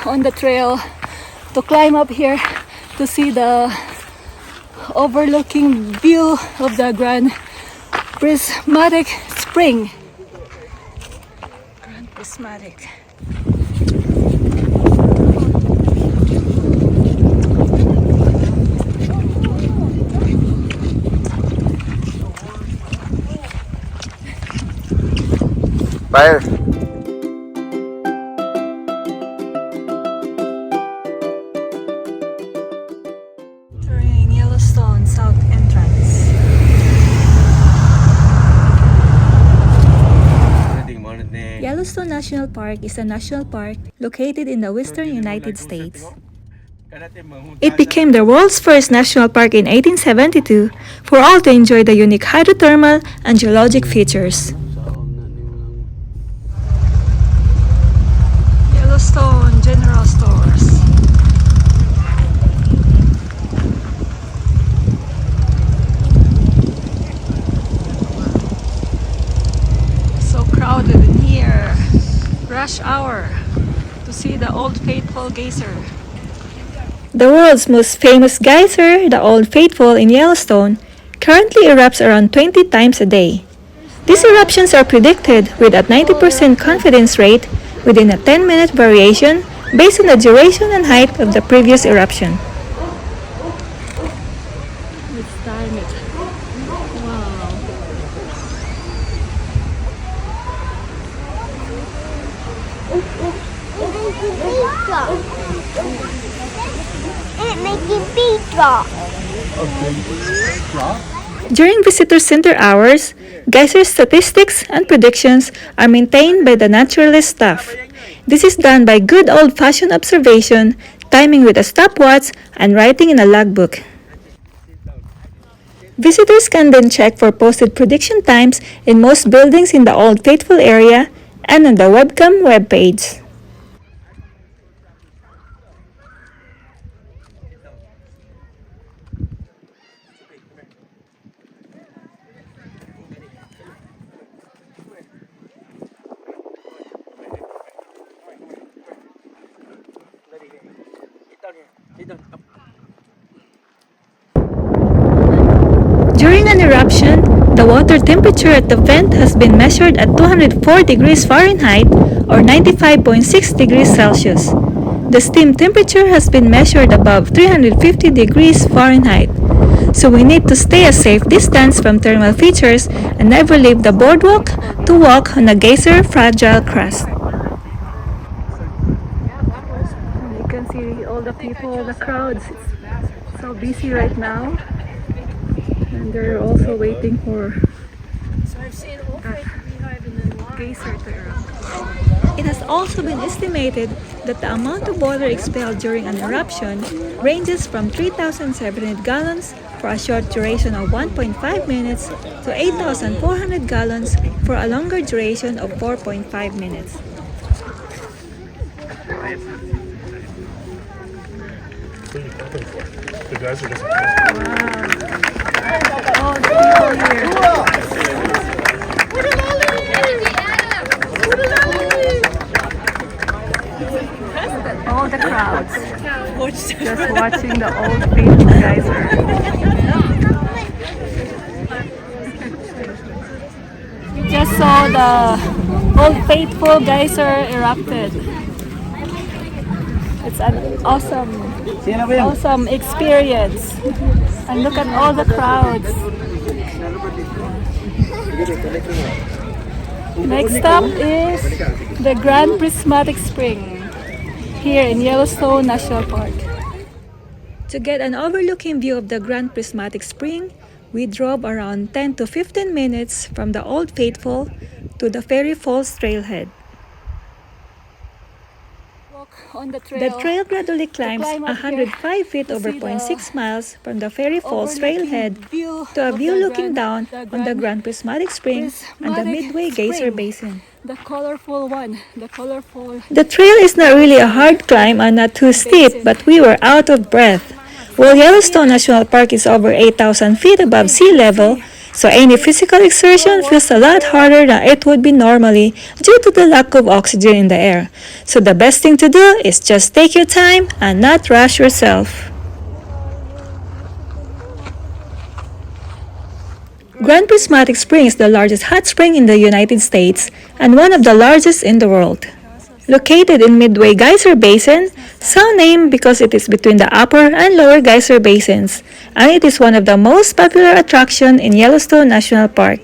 On the trail to climb up here to see the overlooking view of the Grand Prismatic Spring. Grand Prismatic. Fire. Entering Yellowstone South Entrance. Yellowstone National Park is a national park located in the western United States. It became the world's first national park in 1872 for all to enjoy the unique hydrothermal and geologic features. Yellowstone General Stores. So crowded in here. Rush hour to see the Old Faithful Geyser. The world's most famous geyser, the Old Faithful in Yellowstone, currently erupts around 20 times a day. These eruptions are predicted with a 90% confidence rate within a 10-minute variation based on the duration and height of the previous eruption. Let's time it. Wow. During visitor center hours, geyser statistics and predictions are maintained by the naturalist staff. This is done by good old-fashioned observation, timing with a stopwatch, and writing in a logbook. Visitors can then check for posted prediction times in most buildings in the Old Faithful area and on the webcam webpage. During an eruption, the water temperature at the vent has been measured at 204 degrees Fahrenheit or 95.6 degrees Celsius. The steam temperature has been measured above 350 degrees Fahrenheit. So we need to stay a safe distance from thermal features and never leave the boardwalk to walk on a geyser fragile crust. You can see all the people, the crowds. It's so busy right now. And they're also waiting for geyser to erupt. It has also been estimated that the amount of water expelled during an eruption ranges from 3,700 gallons for a short duration of 1.5 minutes to 8,400 gallons for a longer duration of 4.5 minutes. The geyser doesn't All the people here. All the crowds just watching the Old Faithful Geyser. We just saw the Old Faithful Geyser erupted. It's an awesome experience. And look at all the crowds. Next up is the Grand Prismatic Spring here in Yellowstone National Park. To get an overlooking view of the Grand Prismatic Spring, we drove around 10 to 15 minutes from the Old Faithful to the Fairy Falls trailhead. The trail gradually climbs 105 feet over 0.6 miles from the Fairy Falls trailhead to a view looking down on the Grand Prismatic Spring and the Midway Geyser Basin. The colorful one, the colorful. The trail is not really a hard climb and not too steep, but we were out of breath. While Yellowstone National Park is over 8,000 feet above sea level, so any physical exertion feels a lot harder than it would be normally due to the lack of oxygen in the air. So the best thing to do is just take your time and not rush yourself. Grand Prismatic Spring is the largest hot spring in the United States and one of the largest in the world. Located in Midway Geyser Basin, so named because it is between the upper and lower geyser basins, and it is one of the most popular attractions in Yellowstone National Park.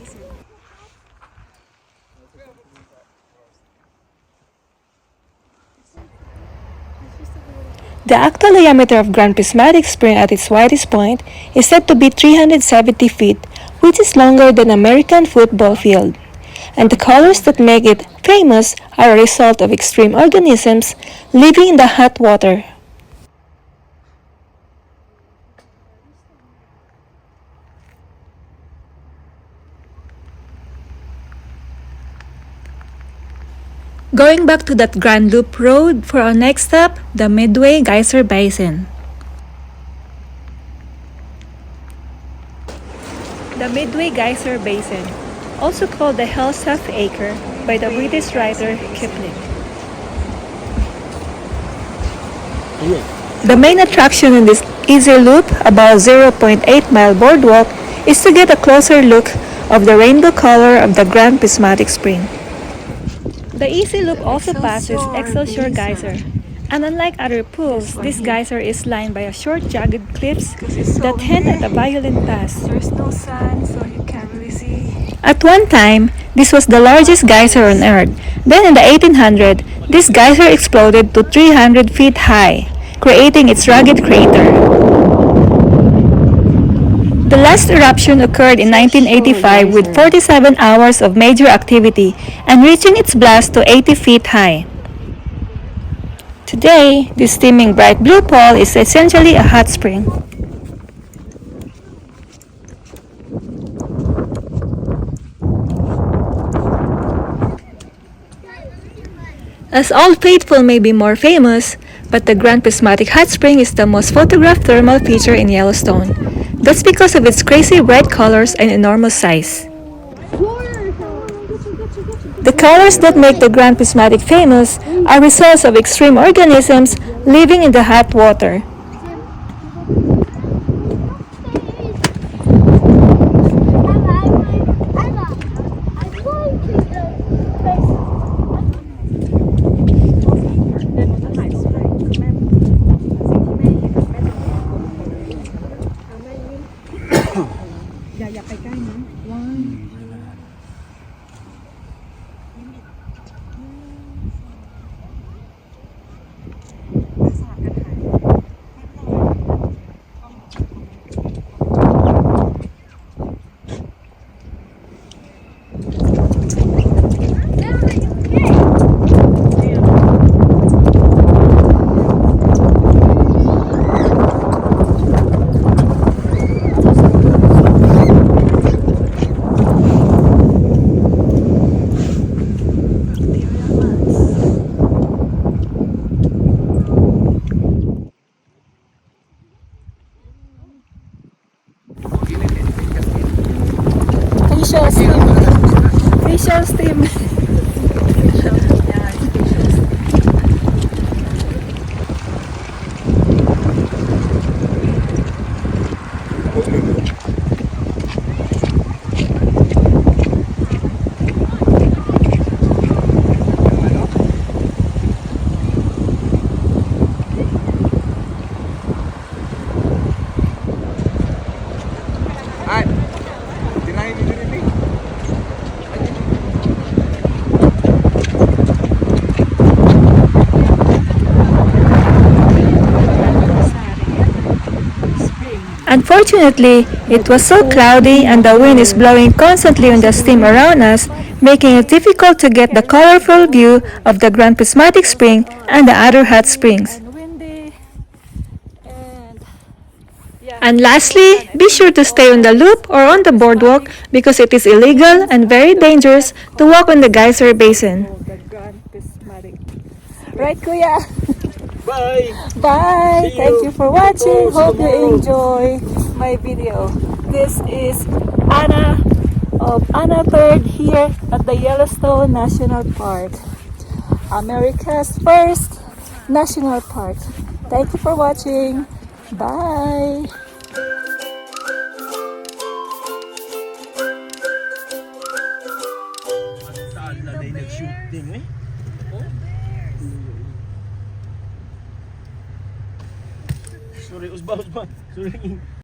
The actual diameter of Grand Prismatic Spring at its widest point is said to be 370 feet, which is longer than an American football field. And the colors that make it famous are a result of extreme organisms living in the hot water. Going back to that Grand Loop Road for our next stop, the Midway Geyser Basin. The Midway Geyser Basin, also called the Half Acre by the British writer Kipling. The main attraction in this easy loop, about 0.8-mile boardwalk, is to get a closer look of the rainbow color of the Grand Prismatic Spring. The easy loop also passes Excelsior Geyser, and unlike other pools, this geyser is lined by a short jagged cliffs that hint at a violent past. There's no sun, so you can't really see. At one time, this was the largest geyser on Earth. Then in the 1800s, this geyser exploded to 300 feet high, creating its rugged crater. The last eruption occurred in 1985 with 47 hours of major activity and reaching its blast to 80 feet high. Today, this steaming bright blue pool is essentially a hot spring. As Old Faithful may be more famous, but the Grand Prismatic Hot Spring is the most photographed thermal feature in Yellowstone. That's because of its crazy bright colors and enormous size. The colors that make the Grand Prismatic famous are results of extreme organisms living in the hot water. Facial steam. Unfortunately, it was so cloudy and the wind is blowing constantly on the steam around us, making it difficult to get the colorful view of the Grand Prismatic Spring and the other hot springs. And lastly, be sure to stay on the loop or on the boardwalk because it is illegal and very dangerous to walk on the geyser basin. Right, Kuya? Bye! Bye! See Thank you. you for watching. Tomorrow. Hope you enjoy my video. This is Anna of Anna Third here at the Yellowstone National Park. America's first national park. Thank you for watching. Bye! Nag-shooting eh. Sorry, usba. Sorry.